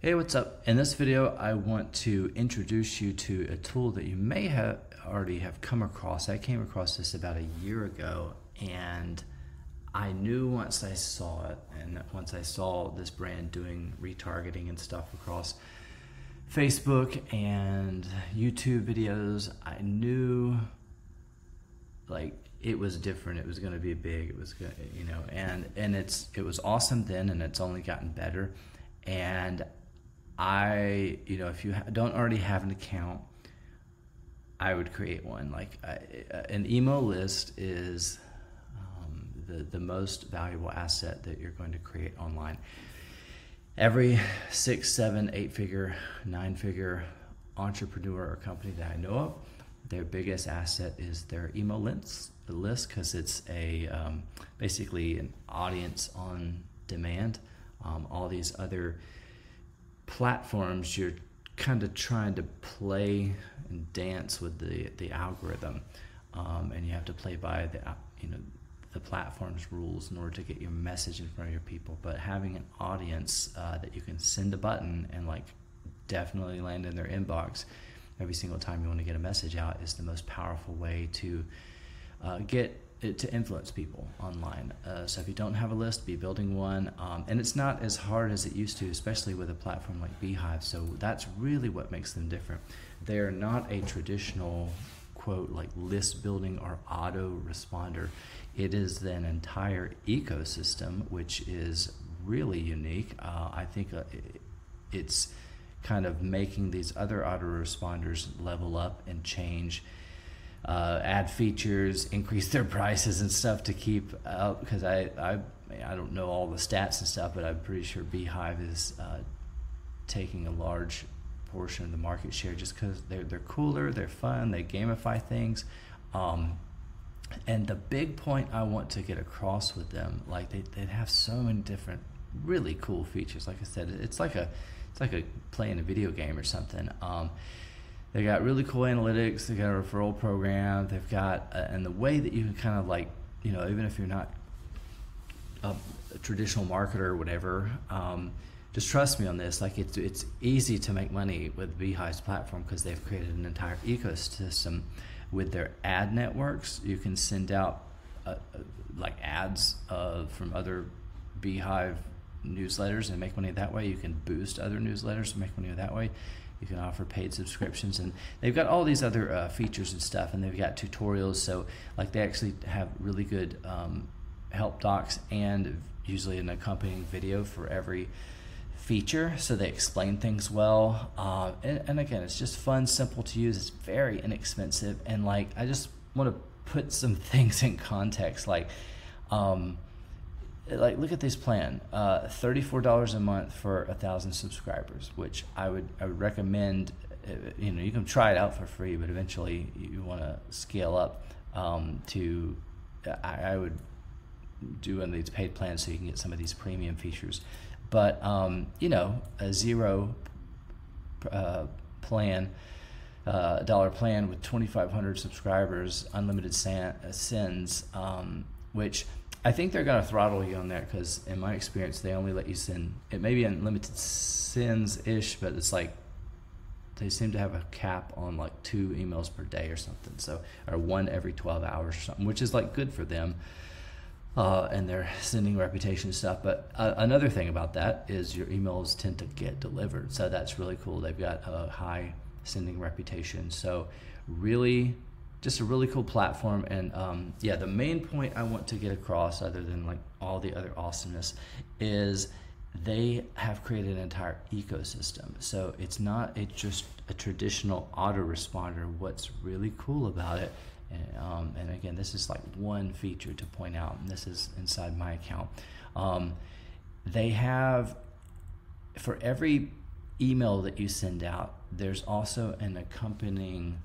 Hey, what's up? In this video, I want to introduce you to a tool that you may have already have come across. I came across this about a year ago, and I knew once I saw it, and once I saw this brand doing retargeting and stuff across Facebook and YouTube videos, I knew like it was different. It was going to be big. It was good, and it was awesome then, and it's only gotten better. And if you don't already have an account, I would create one. An email list is the most valuable asset that you're going to create online. Every 6, 7, 8-figure, 9-figure entrepreneur or company that I know of, their biggest asset is their email list because it's basically an audience on demand. All these other platforms, you're kind of trying to play and dance with the algorithm, and you have to play by the platform's rules in order to get your message in front of your people. But having an audience that you can send a button and definitely land in their inbox every single time you want to get a message out is the most powerful way to get it to influence people online. So if you don't have a list, be building one. And it's not as hard as it used to, especially with a platform like Beehiiv. So that's really what makes them different. They're not a traditional quote like list building or auto responder. It is an entire ecosystem, which is really unique. I think it's kind of making these other autoresponders level up and change, add features, increase their prices and stuff to keep up, because I don't know all the stats and stuff, but I'm pretty sure Beehiiv is taking a large portion of the market share just because they're cooler, they're fun, they gamify things. And the big point I want to get across with them, they have so many different really cool features. Like I said, it's like playing a video game or something. They got really cool analytics. They got a referral program. They've got and the way that you can kind of even if you're not a traditional marketer or whatever, just trust me on this. It's easy to make money with Beehiiv's platform because they've created an entire ecosystem with their ad networks. You can send out ads from other Beehiiv newsletters and make money that way. You can boost other newsletters and make money that way. You can offer paid subscriptions, and they've got all these other features and stuff, and they've got tutorials. So they actually have really good help docs and usually an accompanying video for every feature, so they explain things well. And again, it's just fun, simple to use. It's very inexpensive, and I just want to put some things in context. Look at this plan, $34 a month for 1,000 subscribers, which I would recommend. You can try it out for free, but eventually you want to scale up to. I would do one of these paid plans so you can get some of these premium features. But a $0 plan, dollar plan with 2,500 subscribers, unlimited sends, which I think they're going to throttle you on there, because in my experience, they only let you send, it may be unlimited sends-ish, but it's they seem to have a cap on 2 emails per day or something. So, or 1 every 12 hours or something, which is good for them. And their sending reputation stuff. But another thing about that is your emails tend to get delivered. So that's really cool. They've got a high sending reputation. So really, just a really cool platform. And the main point I want to get across, other than all the other awesomeness, is they have created an entire ecosystem. So it's not just a traditional autoresponder. What's really cool about it, and again, this is one feature to point out, and this is inside my account. They have, for every email that you send out, there's also an accompanying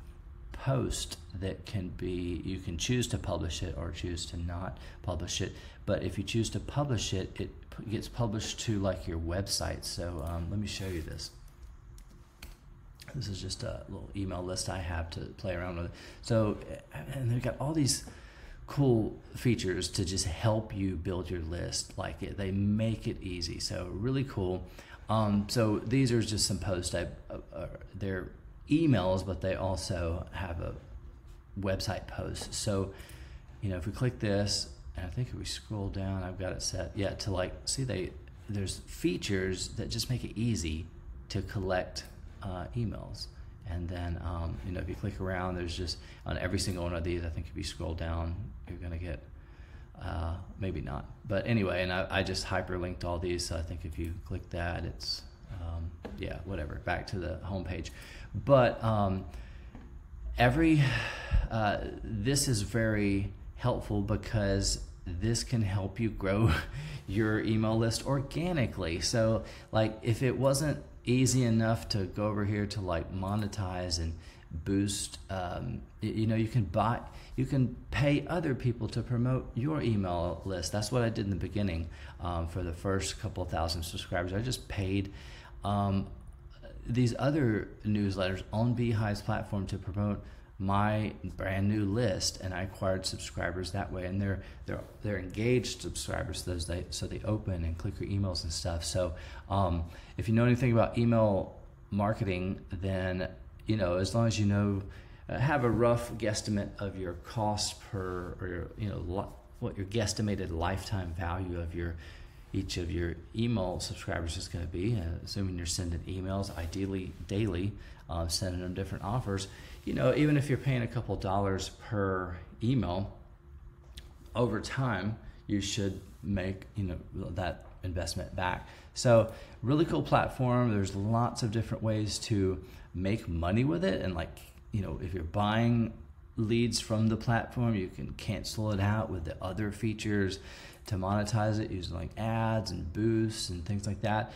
post that you can choose to publish it or choose to not publish it. But if you choose to publish it, it gets published to your website. So let me show you this. This is just a little email list I have to play around with. So, and they've got all these cool features to just help you build your list. They make it easy. So really cool. So these are just some posts. They're emails, but they also have a website post. So, if we click this, and I think if we scroll down, I've got it set, to see there's features that just make it easy to collect emails. And then, if you click around, there's just on every single one of these, I think if you scroll down, you're going to get, maybe not. But anyway, and I just hyperlinked all these. So I think if you click that, it's, whatever, back to the homepage. But this is very helpful because this can help you grow your email list organically. So if it wasn't easy enough to go over here to monetize and boost, you can pay other people to promote your email list. That's what I did in the beginning. For the first couple thousand subscribers, I just paid these other newsletters on Beehiiv's platform to promote my brand new list, and I acquired subscribers that way. And they're engaged subscribers, so they open and click your emails and stuff. So if you know anything about email marketing, then as long as have a rough guesstimate of your cost per, or what your guesstimated lifetime value of each of your email subscribers is going to be, assuming you're sending emails, ideally daily, sending them different offers. Even if you're paying a couple dollars per email, over time, you should make, that investment back. So really cool platform. There's lots of different ways to make money with it. And if you're buying leads from the platform, you can cancel it out with the other features to monetize it using ads and boosts and things like that.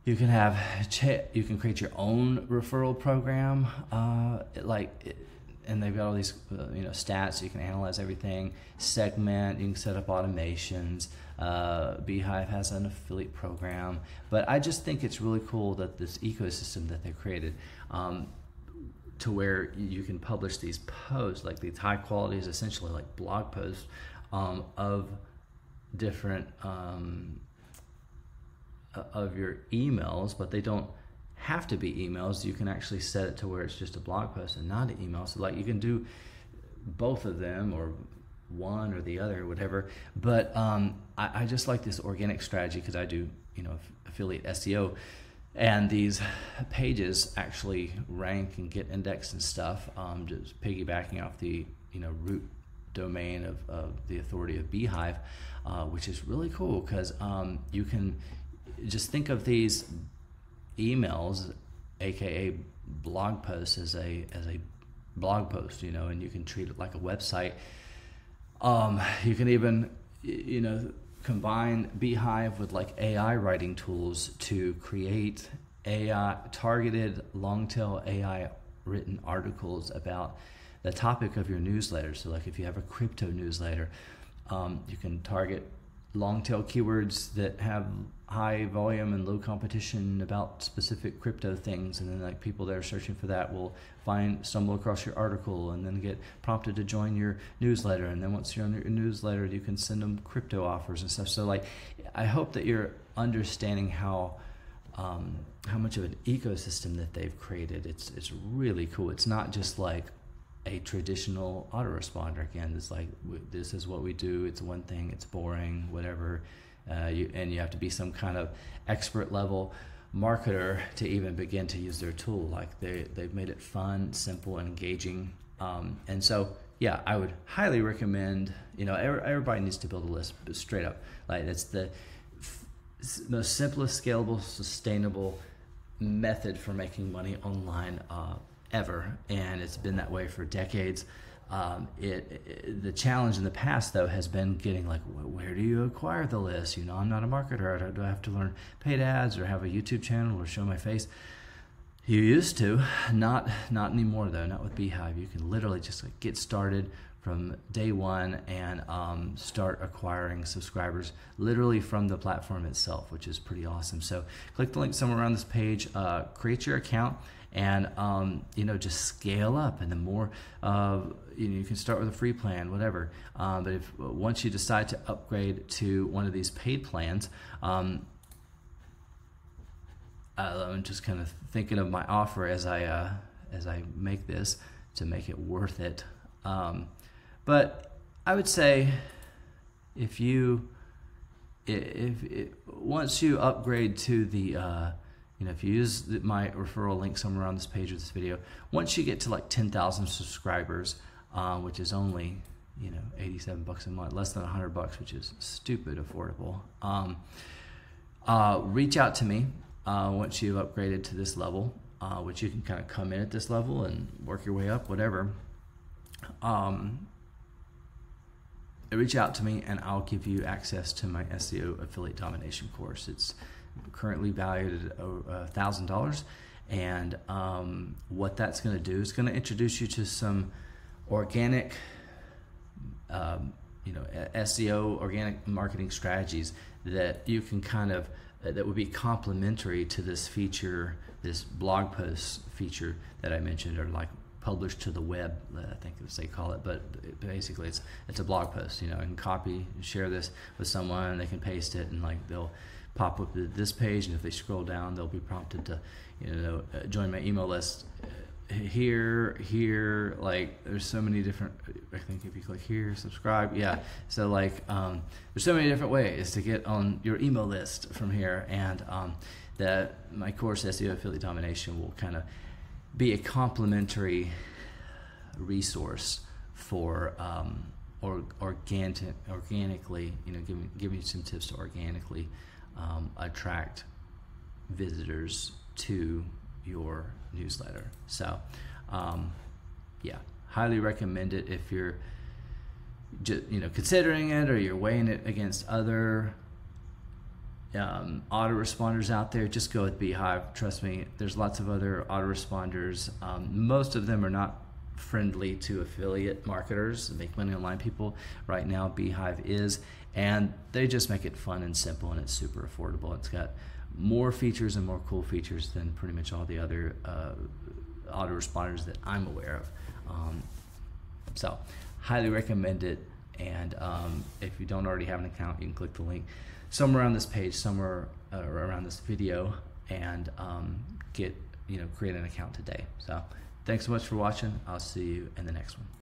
You can create your own referral program, and they've got all these stats, so you can analyze everything, segment, you can set up automations. Beehiiv has an affiliate program, but I just think it's really cool that this ecosystem that they've created, to where you can publish these posts, these high quality, essentially blog posts of different of your emails, but they don't have to be emails. You can actually set it to where it's just a blog post and not an email. So you can do both of them, or one or the other, or whatever. But I just like this organic strategy because I do affiliate SEO, and these pages actually rank and get indexed and stuff, just piggybacking off the root domain of the authority of Beehiiv, which is really cool because you can just think of these emails, aka blog posts, as a blog post, and you can treat it like a website. You can even combine Beehiiv with AI writing tools to create AI targeted long tail AI written articles about the topic of your newsletter. So if you have a crypto newsletter, you can target long tail keywords that have high volume and low competition about specific crypto things, and then people that are searching for that will stumble across your article and then get prompted to join your newsletter. And then once you're on your newsletter, you can send them crypto offers and stuff. So I hope that you're understanding how much of an ecosystem that they've created. It's really cool. It's not just a traditional autoresponder. Again, it's this is what we do. It's one thing. It's boring, whatever. And you have to be some kind of expert level marketer to even begin to use their tool. They've made it fun, simple, and engaging. And so, I would highly recommend. Everybody needs to build a list, straight up. It's the most simplest, scalable, sustainable method for making money online ever, and it's been that way for decades. The challenge in the past, though, has been getting where do you acquire the list? I'm not a marketer. Do I have to learn paid ads or have a YouTube channel or show my face? You used to, not anymore though. Not with Beehiiv. You can literally just get started from day one and start acquiring subscribers literally from the platform itself, which is pretty awesome. So click the link somewhere around this page, create your account, and just scale up. And the more you can start with a free plan, whatever. But once you decide to upgrade to one of these paid plans, I'm just kind of thinking of my offer as I make this to make it worth it. But I would say if once you upgrade to the if you use my referral link somewhere on this page of this video, once you get to like 10,000 subscribers, which is only 87 bucks a month, less than 100 bucks, which is stupid affordable. Reach out to me once you've upgraded to this level, which you can kind of come in at this level and work your way up, whatever. Reach out to me and I'll give you access to my SEO affiliate domination course. It's currently valued at $1,000, and what that's going to do is going to introduce you to some organic SEO, organic marketing strategies that you can kind of that would be complementary to this feature, this blog post feature that I mentioned, or like published to the web, I think as they call it. But basically it's a blog post. You can copy and share this with someone, and they can paste it, and like they'll pop up to this page, and if they scroll down, they'll be prompted to join my email list. Here, like there's so many different, I think if you click here, subscribe, yeah, so like there's so many different ways to get on your email list from here, and that my course SEO Affiliate Domination will kind of be a complementary resource for organically, give me some tips to organically attract visitors to your newsletter. So yeah, highly recommend it if you're considering it, or you're weighing it against other autoresponders out there. Just go with Beehiiv. Trust me, there's lots of other autoresponders. Most of them are not friendly to affiliate marketers and make money online people. Right now Beehiiv is, and they just make it fun and simple, and it's super affordable. It's got more features and more cool features than pretty much all the other autoresponders that I'm aware of. So highly recommend it, and if you don't already have an account, you can click the link somewhere on this page, somewhere around this video, and create an account today. So thanks so much for watching. I'll see you in the next one.